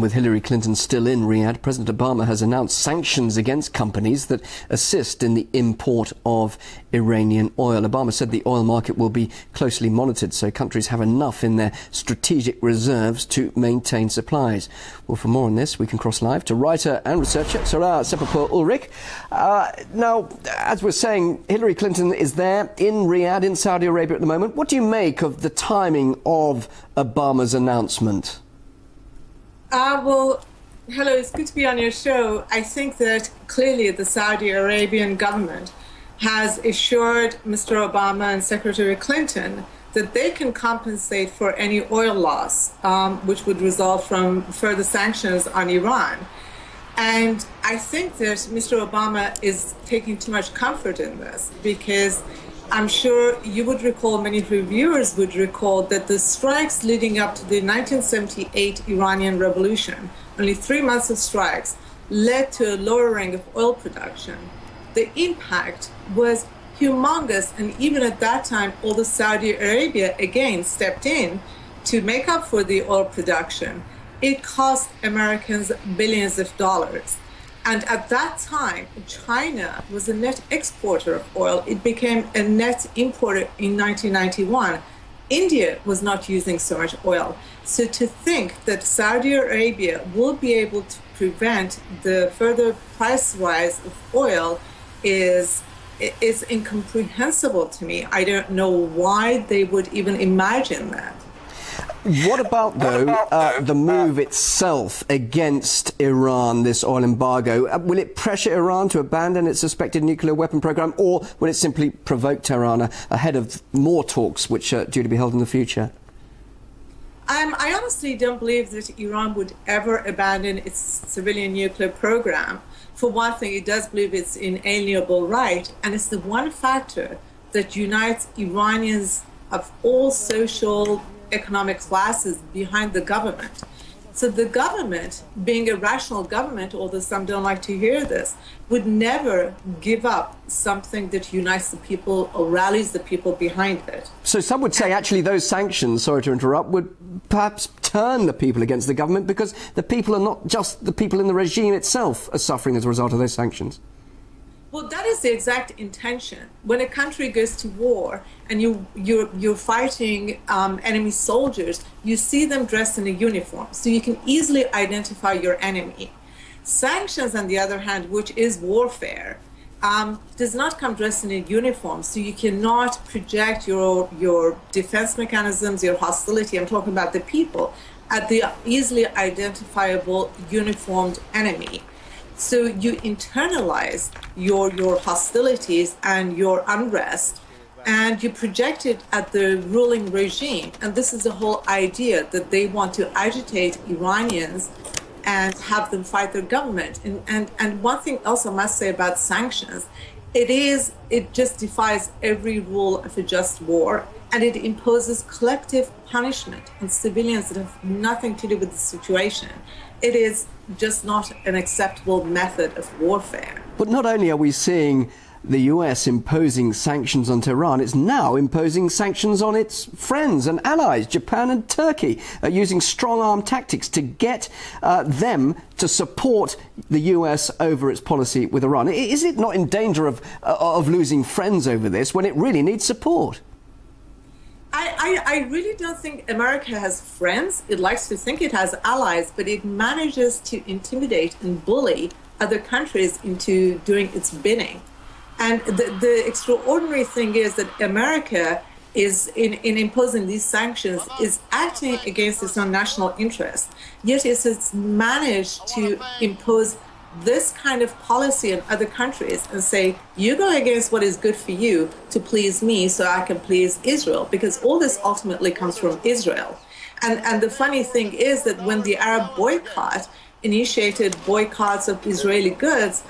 with Hillary Clinton still in Riyadh, President Obama has announced sanctions against companies that assist in the import of Iranian oil. Obama said the oil market will be closely monitored so countries have enough in their strategic reserves to maintain supplies. Well, for more on this, we can cross live to writer and researcher Sarah Sepapur-Ulrich. Now, as we're saying, Hillary Clinton is there in Riyadh, in Saudi Arabia at the moment. What do you make of the timing of Obama's announcement? Well, hello, it's good to be on your show. I think that clearly the Saudi Arabian government has assured Mr. Obama and Secretary Clinton that they can compensate for any oil loss, which would result from further sanctions on Iran. And I think that Mr. Obama is taking too much comfort in this, because I'm sure you would recall, many reviewers would recall, that the strikes leading up to the 1978 Iranian Revolution, only 3 months of strikes, led to a lowering of oil production. The impact was humongous, and even at that time, although Saudi Arabia again stepped in to make up for the oil production, it cost Americans billions of dollars. And at that time, China was a net exporter of oil. It became a net importer in 1991. India was not using so much oil. So to think that Saudi Arabia will be able to prevent the further price rise of oil is incomprehensible to me. I don't know why they would even imagine that. What about, though, the move itself against Iran, this oil embargo? Will it pressure Iran to abandon its suspected nuclear weapon program, or will it simply provoke Tehran ahead of more talks which are due to be held in the future? I honestly don't believe that Iran would ever abandon its civilian nuclear program. For one thing, it does believe it's inalienable right, and it's the one factor that unites Iranians of all social economic classes behind the government. So the government, being a rational government, although some don't like to hear this, would never give up something that unites the people or rallies the people behind it. So some would say actually those sanctions, sorry to interrupt, would perhaps turn the people against the government, because the people are not just the people in the regime itself are suffering as a result of those sanctions. Well, that is the exact intention. When a country goes to war and you're fighting enemy soldiers, you see them dressed in a uniform, so you can easily identify your enemy. Sanctions, on the other hand, which is warfare, does not come dressed in a uniform, so you cannot project your defense mechanisms, your hostility, I'm talking about the people, at the easily identifiable uniformed enemy. So you internalize your hostilities and your unrest, and you project it at the ruling regime. And this is the whole idea, that they want to agitate Iranians and have them fight their government. And one thing else I must say about sanctions, it just defies every rule of a just war, and it imposes collective punishment on civilians that have nothing to do with the situation. It is just not an acceptable method of warfare. But not only are we seeing the US imposing sanctions on Tehran, it's now imposing sanctions on its friends and allies, Japan and Turkey, using strong-arm tactics to get them to support the US over its policy with Iran. Is it not in danger of losing friends over this when it really needs support? I really don't think America has friends. It likes to think it has allies, but it manages to intimidate and bully other countries into doing its bidding. And the extraordinary thing is that America is, in imposing these sanctions, is acting against its own national interest. Yet it has managed to impose this kind of policy in other countries and say, you go against what is good for you to please me so I can please Israel, because all this ultimately comes from Israel. And the funny thing is that when the Arab boycott initiated boycotts of Israeli goods,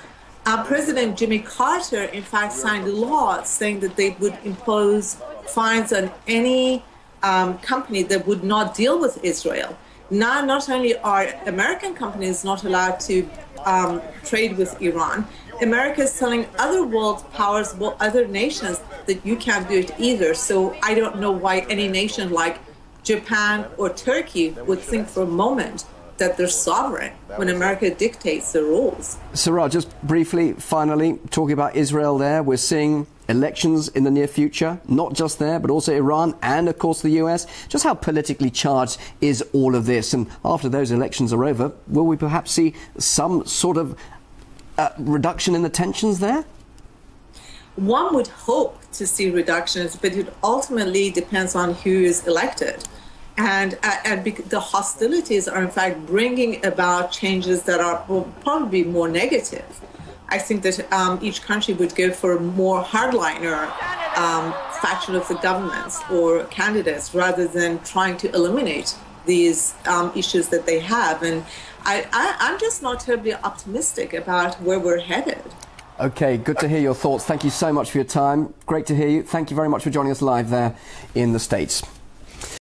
President Jimmy Carter, in fact, signed a law saying that they would impose fines on any company that would not deal with Israel. Now, not only are American companies not allowed to trade with Iran, America is telling other world powers, other nations, that you can't do it either. So I don't know why any nation like Japan or Turkey would think for a moment that they're sovereign when America dictates the rules. Sarah, just briefly, finally, talking about Israel there, we're seeing elections in the near future, not just there, but also Iran and, of course, the US. Just how politically charged is all of this? And after those elections are over, will we perhaps see some sort of reduction in the tensions there? One would hope to see reductions, but it ultimately depends on who is elected. And the hostilities are, in fact, bringing about changes that will probably be more negative. I think that each country would go for a more hardliner faction of the governments or candidates rather than trying to eliminate these issues that they have. And I'm just not terribly optimistic about where we're headed. OK, good to hear your thoughts. Thank you so much for your time. Great to hear you. Thank you very much for joining us live there in the States.